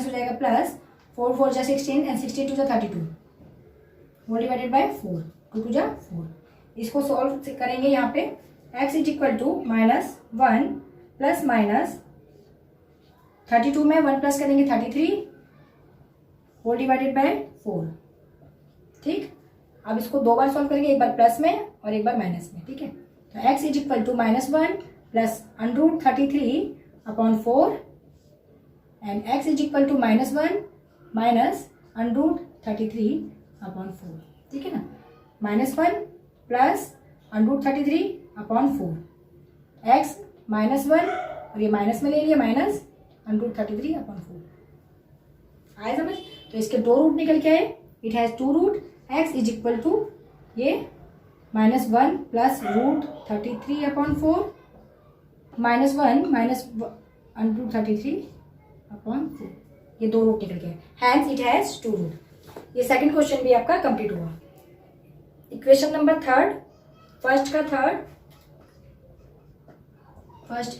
हो जाएगा प्लस, 4 4 जा 16 एंड 16 2 जा 32, होल डिवाइडेड बाय 4, 2 2 जा 4। इसको सॉल्व करेंगे, यहाँ पे x is equal to -1 plus minus 32 में 1 प्लस करेंगे 33, होल डिवाइडेड बाय 4, ठीक। अब इसको 2 बार सॉल्व करेंगे, एक बार प्लस में और एक बार माइनस में, ठीक है। तो x is equal to -1 plus √33/4 and x is equal to -1 minus √33/4, ठीक है ना। -1 प्लस √33/4, x -1 और ये माइनस में ले लिया माइनस √33/4, आए समझ। तो इसके 2 रूट निकल के आए, it has 2 root, x is equal to ये -1 प्लस √33/4 -1 माइनस √33/4, ये 2 रूट निकल गए, हैंस इट हैज 2 रूट। ये सेकंड क्वेश्चन भी आपका कंप्लीट हुआ। इक्वेशन नंबर थर्ड, फर्स्ट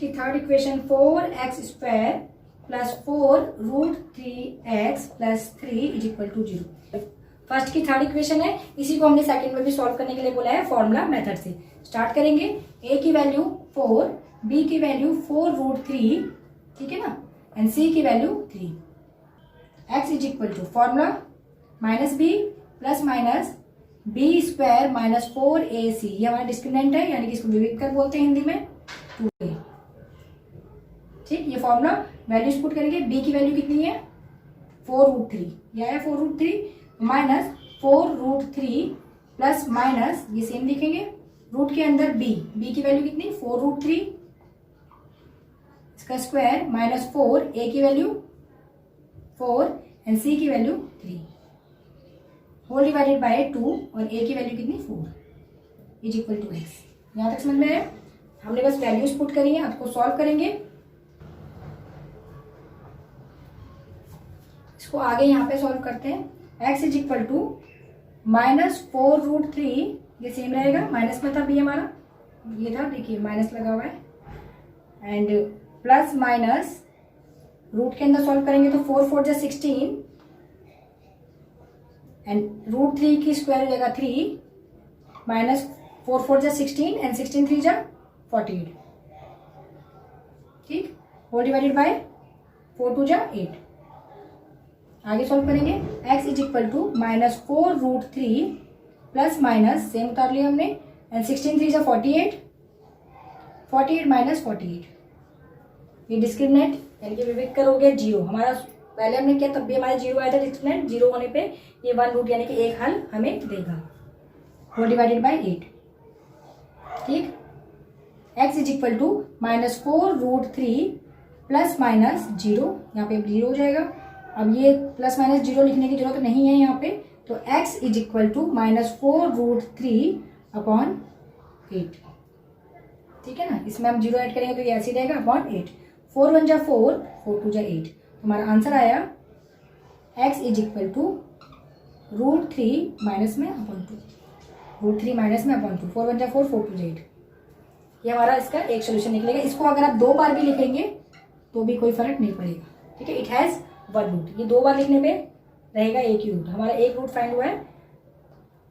की third equation 4x² plus 4√3x plus 3 is equal to 0। First की थर्ड इक्वेशन है, इसी को हमने सेकंड में भी सॉल्व करने के लिए बोला है फॉर्मूला मेथड से। स्टार्ट करेंगे, a की वैल्यू 4, b की वैल्यू 4√3, ठीक है ना, एंड c की value 3। x is equal to formula -b plus minus b² minus 4ac, ये हमारा डिस्क्रिमिनेंट है, यानी कि इसको विविक्तर बोलते हैं हिंदी में, 2a। ठीक, ये फॉर्मूला वैल्यूज पुट करेंगे। b की वैल्यू कितनी है 4√3, यह है 4√3 माइनस 4√3 प्लस माइनस, ये सेम लिखेंगे, रूट के अंदर b की वैल्यू कितनी 4√3, इसका स्क्वायर माइनस 4, a की वैल्यू 4 एंड c की वैल्यू 3 होल डिवाइडेड बाय 2 और a की वैल्यू कितनी 4 इज इक्वल टू x। यहां तक समझ में आया? हमने बस वैल्यूज पुट करी है, आपको सॉल्व करेंगे। इसको आगे यहाँ पे सॉल्व करते हैं। x इज इक्वल टू -4√3, ये सेम रहेगा, माइनस में था b हमारा, ये था, देखिए माइनस लगा हुआ है, एंड प्लस माइनस रूट के अंदर सॉल्व करेंगे तो 4 4 जा 16 एंड √3 की स्क्वायर हो जाएगा 3 माइनस 4 4 जा 16 एंड 16 3 जा 48, ठीक, होल डिवाइडेड बाय 4 2 जा 8। आगे सॉल्व करेंगे, x is equal to -4√3 plus minus same उतार लिया हमने, एंड 16 3 जा 48, 48 माइनस 48, ये डिस्क्रिमिनेंट यानी कि विविक्तर हो गया 0 हमारा। पहले हमने किया तब भी हमारा 0 आया था, डिस्क्रिमिनेंट 0 होने पे ये 1 रूट यानी कि एक हल हमें देगा, होल डिवाइडेड बाय 8, ठीक। x is equal to -4√3 plus minus 0, यहाँ पे 0 हो जाएगा। अब ये प्लस माइनस 0 लिखने की जरूरत नहीं है यहाँ पे, तो x इज इक्वल टू -4√3/8, ठीक है ना। इसमें हम 0 ऐड करेंगे तो ये ऐसे रहेगा अपॉन 8, 4 1 जा 4, 4 2 जा 8, हमारा आंसर आया x is equal to √3 minus में अपॉन 2, √3 माइनस में अपॉन 2, 4 1 जा 4, 4 2 जा 8, ये हमारा इसका एक सोल्यूशन निकलेगा। इसको अगर आप 2 बार भी लिखेंगे तो भी कोई फर्क नहीं पड़ेगा, ठीक है। इट हैज 1 रूट, ये 2 बार लिखने पे रहेगा एक ही रूट। हमारा एक रूट फाइंड हुआ है,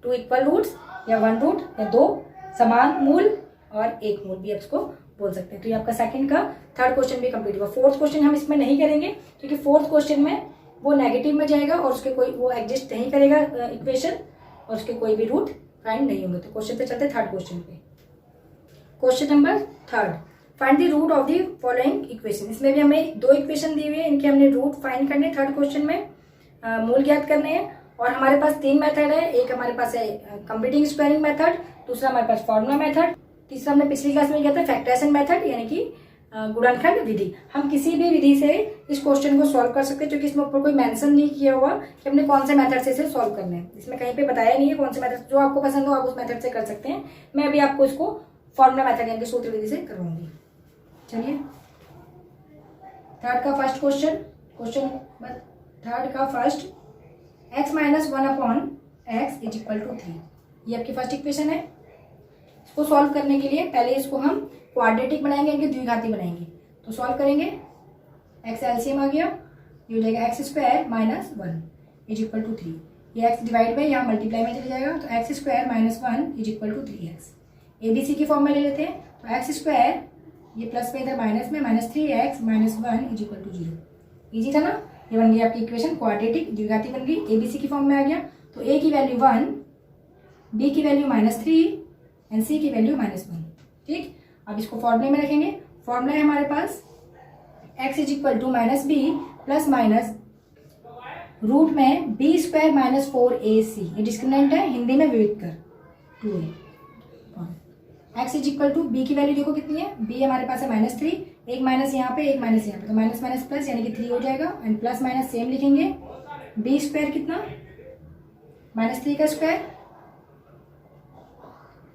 2 इक्वल रूट्स या 1 रूट या 2 समान मूल और एक मूल भी आप इसको बोल सकते हैं। तो ये आपका सेकंड का थर्ड क्वेश्चन भी कंप्लीट हुआ। फोर्थ क्वेश्चन हम इसमें नहीं करेंगे क्योंकि फोर्थ क्वेश्चन में वो नेगेटिव में जाएगा और उसके कोई वो एग्जिस्ट नहीं करेगा इक्वेशन, और उसके कोई भी रूट फाइंड नहीं होंगे। तो क्वेश्चन पे चलते हैं थर्ड क्वेश्चन पे। Question number third, find the root of the following equation. इसमें भी हमें 2 इक्वेशन दी हुई है, इनके हमने रूट फाइंड करने थर्ड क्वेश्चन में, मूल ज्ञात करने हैं। और हमारे पास 3 मेथड है, एक हमारे पास है कंप्लीटिंग स्क्वायरिंग मेथड, दूसरा हमारे पास फॉर्मूला मेथड, तीसरा हमने पिछली क्लास में किया था फैक्टराइजेशन मेथड यानी कि गुणनखंड विधि। हम किसी भी विधि से इस क्वेश्चन को सॉल्व कर सकते हैं, क्योंकि इसमें ऊपर कोई मेंशन नहीं किया हुआ कि हमने कौन से मेथड से इसे सॉल्व करना है। इसमें कहीं पे बताया नहीं है कौन से मेथड, जो आपको पसंद हो आप उस मेथड से कर सकते हैं। मैं अभी आपको इसको फॉर्मूला मेथड यानी कि सूत्र विधि से करवाऊंगी। चलिए थर्ड का फर्स्ट क्वेश्चन थर्ड का first, x minus 1/x is equal to 3, ये आपकी फर्स्ट इक्वेशन है। इसको सॉल्व करने के लिए पहले इसको हम क्वाड्रेटिक बनाएंगे, इनके द्विघाती बनाएंगे। तो सॉल्व करेंगे, x एलसीएम आ गया, ये हो जाएगा x² minus 1 is equal to 3, ये x डिवाइड बाई यहाँ मल्टीप्लाई में चले जाएगा, तो x² minus 1 is equal to 3x। ABC की फॉर्म में ले लेते हैं, तो x², ये प्लस में इधर माइनस में, minus 3x minus 1 is equal to 0। Easy था ना, ये बन गई आपकी इक्वेशन क्वाड्रेटिक द्विघाती बन गई, ABC की फॉर्म में आ गया। तो a की वैल्यू 1, b की वैल्यू -3 एंड c की वैल्यू -1, ठीक। अब इसको फॉर्मूले में रखेंगे। फॉर्मूला है हमारे पास x is equal to -b plus minus root में b² माइनस 4ac, ये डिस्क्रिमिनेंट है, हिंदी में विविक्तर 2a। x is equal to b की वैल्यू देखो कितनी है, b हमारे पास है -3, एक माइनस यहाँ पे एक माइनस यहाँ पे, तो माइनस माइनस प्लस यानी कि 3 हो जाएगा, एंड प्लस माइनस सेम लिखेंगे। b² कितना, -3 का स्क्वायर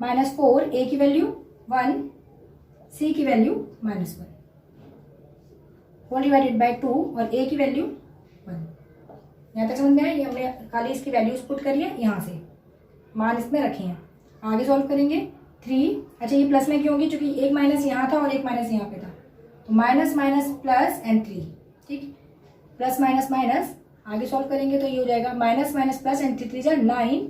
-4 ए की वैल्यू 1, सी की वैल्यू -1, होल डिवाइडेड बाय 2 और ए की वैल्यू 1। यहाँ तक समझ में आया? ये हमने खाली इसकी वैल्यूज पुट करी है, यहाँ से मान इसमें रखे हैं। आगे सॉल्व करेंगे 3, अच्छा ये प्लस में क्यों होगी? क्योंकि एक माइनस यहाँ था और एक माइनस यहाँ पे था, तो माइनस माइनस प्लस एंड 3, ठीक, प्लस माइनस माइनस। आगे सॉल्व करेंगे तो ये हो जाएगा माइनस माइनस प्लस एंड 3 जा 9,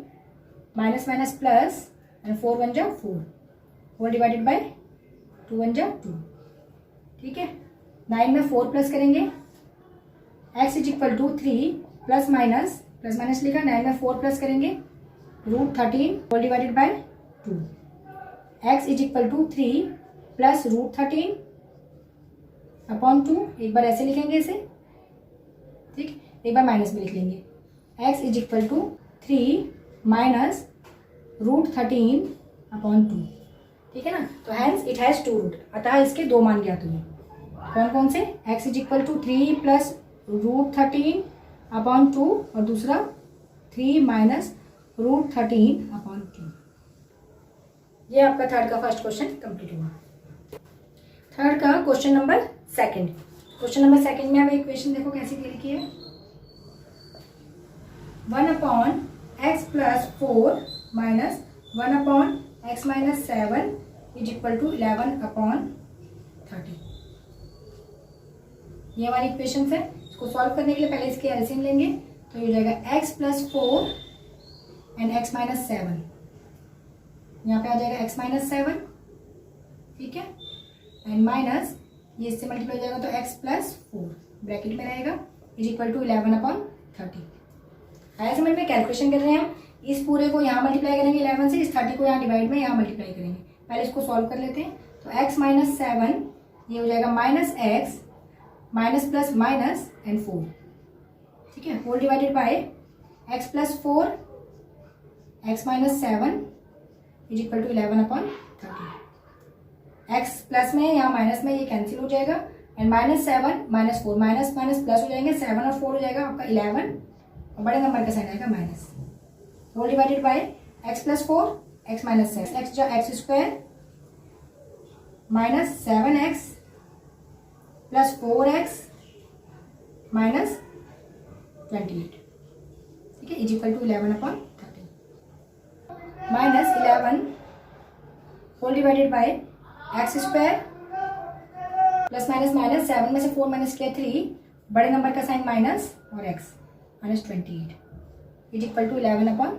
माइनस माइनस प्लस एंड 4 1 जा 4, होल डिवाइडेड बाय 2 1 जा 2, ठीक है। 9 में 4 प्लस करेंगे, x is equal to 3 plus minus लिखा, 9 में 4 प्लस करेंगे √13 whole divided by 2, x is equal to 3 plus √13 upon 2, एक बार ऐसे लिखेंगे इसे, ठीक, एक बार माइनस में लिख लेंगे, x is equal to 3 minus √13 upon 2, ठीक है ना। तो हैंस इट हैज़ 2 रूट, अतः इसके 2 मान ज्ञात हुए। कौन कौन से? x is equal to 3 plus √13 upon 2 और दूसरा 3 माइनस √13 अपॉन 2। ये आपका थर्ड का फर्स्ट क्वेश्चन कंप्लीट हुआ। थर्ड का question number second. Question number second में अब इक्वेशन देखो कैसी दे रखी है। 1 upon x plus 4 minus 1 upon x minus 7 is equal to 11 upon 30। ये हमारी इक्वेशन है। इसको सॉल्व करने के लिए पहले इसके एलसीएम लेंगे, तो ये हो जाएगा x plus 4 and x minus 7, यहाँ पे आ जाएगा x माइनस 7, ठीक है, एंड माइनस ये इससे मल्टीप्लाई हो जाएगा तो x प्लस 4 ब्रैकेट में रहेगा इज इक्वल टू 11 अपॉन 30। आया समझ में? कैलकुलेशन कर रहे हैं हम, इस पूरे को यहाँ मल्टीप्लाई करेंगे 11 से, इस 30 को यहाँ डिवाइड में यहाँ मल्टीप्लाई करेंगे। पहले इसको सॉल्व कर लेते हैं, तो x माइनस 7 ये हो जाएगा minus x minus plus minus and 4, ठीक है, whole divided by x plus 4 x minus 7 is equal to 11 upon 30। x plus में यहाँ माइनस में ये कैंसिल हो जाएगा and minus 7 minus 4 minus minus plus हो जाएंगे, 7 और 4 हो जाएगा आपका 11 और बड़े नंबर का साइन आएगा minus, whole divided by x plus 4 x minus 7, x जो x square minus 7x plus 4x minus 28, ठीक है, is equal to 11 upon 30 minus 11 whole divided by x square plus minus minus 7 में से 4 minus किया 3, बड़े number का sign minus और x minus 28 is equal to 11 upon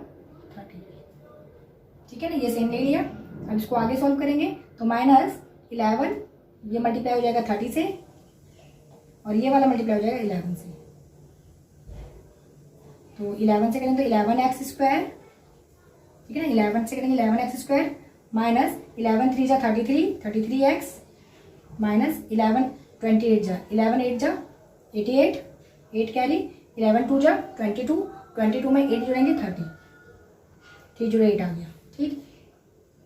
30, ठीक है ना। ये सेम ले लिया। अब इसको आगे सॉल्व करेंगे तो माइनस 11 ये मल्टीप्लाई हो जाएगा 30 से और ये वाला मल्टीप्लाई हो जाएगा 11 से, तो 11 से करेंगे तो 11x स्क्वायर, ठीक है ना, 11 से करेंगे 11x स्क्वायर माइनस 11 3 जा 33x माइनस 11 28 जा 11 8 जा 88 8 कैरी 11 2 जा 22 में 8 जुड़ेंगे 30 3 जुड़े 8 आ गया, ठीक।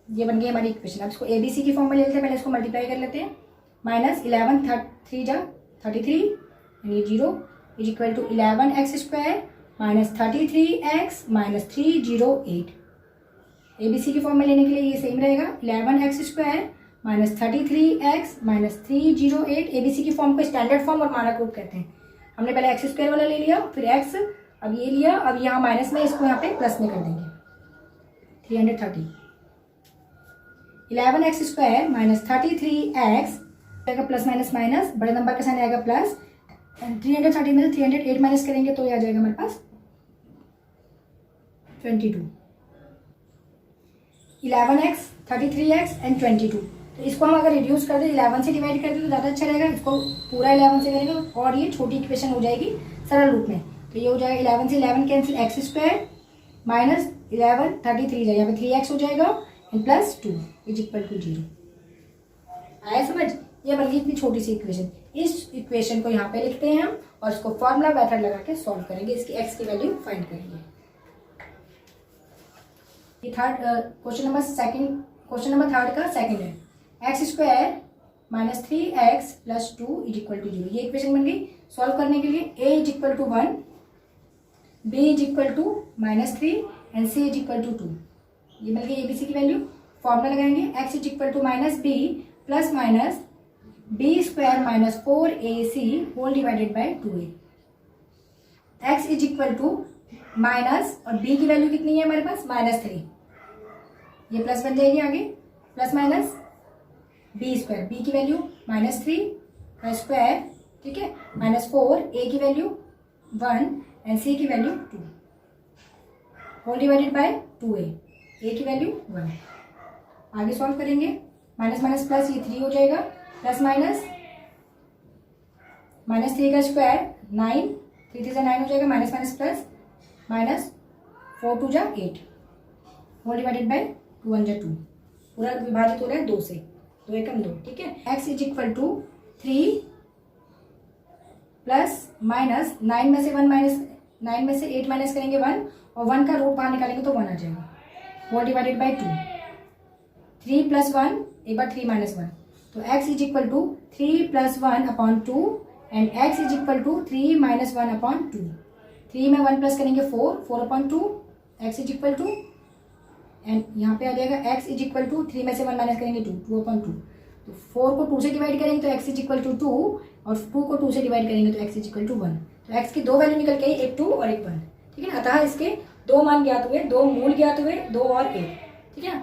ये बन गई हमारी इक्वेशन। अब इसको ABC की फॉर्म में ले लेते हैं, पहले इसको मल्टीप्लाई कर लेते हैं, माइनस 11 3 जा 33 एंड ये 0 is equal to 11x square minus 33x minus 308। ABC की फॉर्म में लेने के लिए ये सेम रहेगा, 11x square minus 33x minus 308। ABC की फॉर्म को स्टैंडर्ड फॉर्म और मानक रूप कहते हैं। हमने पहले x स्क्वायर वाला ले लिया, फिर x, अब ये लिया, अब यहाँ माइनस में इसको यहाँ पे प्लस में कर देंगे 330। 11x स्क्वायर माइनस 33x आएगा प्लस माइनस माइनस, बड़े नंबर का साइन आएगा प्लस, 330 में 308 माइनस करेंगे तो ये आ जाएगा हमारे पास 22। 11x 33x एंड 22, तो इसको हम अगर रिड्यूस कर दें 11 से डिवाइड कर दें तो ज़्यादा अच्छा रहेगा। इसको पूरा 11 से करेंगे और ये छोटी इक्वेशन हो जाएगी सरल रूप में, तो ये हो जाएगा 11 से 11 कैंसिल एक्स स्क्वायर माइनस 11 33 जाएगा, यहाँ पे 3x हो जाएगा and plus 2 is equal to 0। आया समझ? ये बन गई इतनी छोटी सी इक्वेशन। इस इक्वेशन को यहाँ पे लिखते हैं हम और इसको फॉर्मूला मेथड लगा के सॉल्व करेंगे, इसकी x की वैल्यू फाइंड करेंगे। ये थर्ड क्वेश्चन नंबर थर्ड का सेकंड है। X square minus 3x plus 2 is equal to 0। ये इक्वेशन बन गई। सॉल्व करने के लिए a is equal to 1, b is equal to -3 and c is equal to 2। ये बन गई ABC की वैल्यू। फॉर्मूला लगाएंगे, x is equal to minus b plus minus b square minus 4ac whole divided by 2a। x is equal to minus, और b की value कितनी है हमारे पास, -3, ये प्लस बन जाएगी आगे, plus minus b square, b की वैल्यू -3 का स्क्वायर, ठीक है, -4, a की वैल्यू 1 एंड c की value 2 whole divided by 2a, a की वैल्यू 1। आगे सॉल्व करेंगे, माइनस माइनस प्लस, ये 3 हो जाएगा, प्लस माइनस -3 का स्क्वायर 9, 3 3 9 हो जाएगा, माइनस माइनस प्लस, माइनस 4 2 जा 8 होल डिवाइडेड बाय 2 1 जा 2, पूरा विभाजित हो रहा है 2 से, 2 एकम 2, ठीक है। x is equal to 3 plus minus 9 में से 1 माइनस, 9 में से 8 माइनस करेंगे 1, और 1 का रूट बाहर निकालेंगे तो 1 आ जाएगा, होल डिवाइडेड बाई 2, 3 प्लस 1, एक बार 3 माइनस 1, तो x is equal to 3 plus 1 upon 2 and x is equal to 3 minus 1 upon 2, 3 में 1 प्लस करेंगे 4, 4 upon 2, x is equal to, and यहाँ पे आ जाएगा x इज इक्वल टू 3 में से 1 माइनस करेंगे 2, 2 अपॉन 2, तो 4 को 2 से डिवाइड करेंगे तो x इज इक्वल टू 2, और 2 को 2 से डिवाइड करेंगे तो x इज इक्वल टू 1, तो x की 2 वैल्यू निकल के आई, एक 2 और एक 1, ठीक है। अतः इसके 2 मान ज्ञात हुए, 2 मूल ज्ञात हुए, 2 और 1, ठीक है।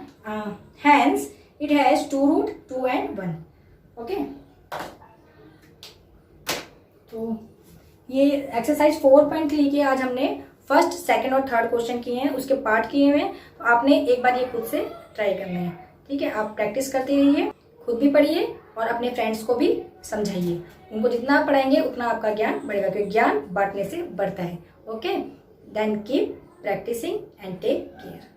Hence it has 2 root 2 and 1, okay. तो ये एक्सरसाइज 4.3 के आज हमने फर्स्ट, सेकंड और थर्ड क्वेश्चन किए हैं, उसके पार्ट किए हुए हैं, तो आपने एक बार ये खुद से ट्राई करना है, ठीक है। आप प्रैक्टिस करते रहिए, खुद भी पढ़िए और अपने फ्रेंड्स को भी समझाइए, उनको जितना आप पढ़ाएंगे उतना आपका ज्ञान बढ़ेगा, क्योंकि ज्ञान बांटने से बढ़ता है, okay. Then keep practising and take care.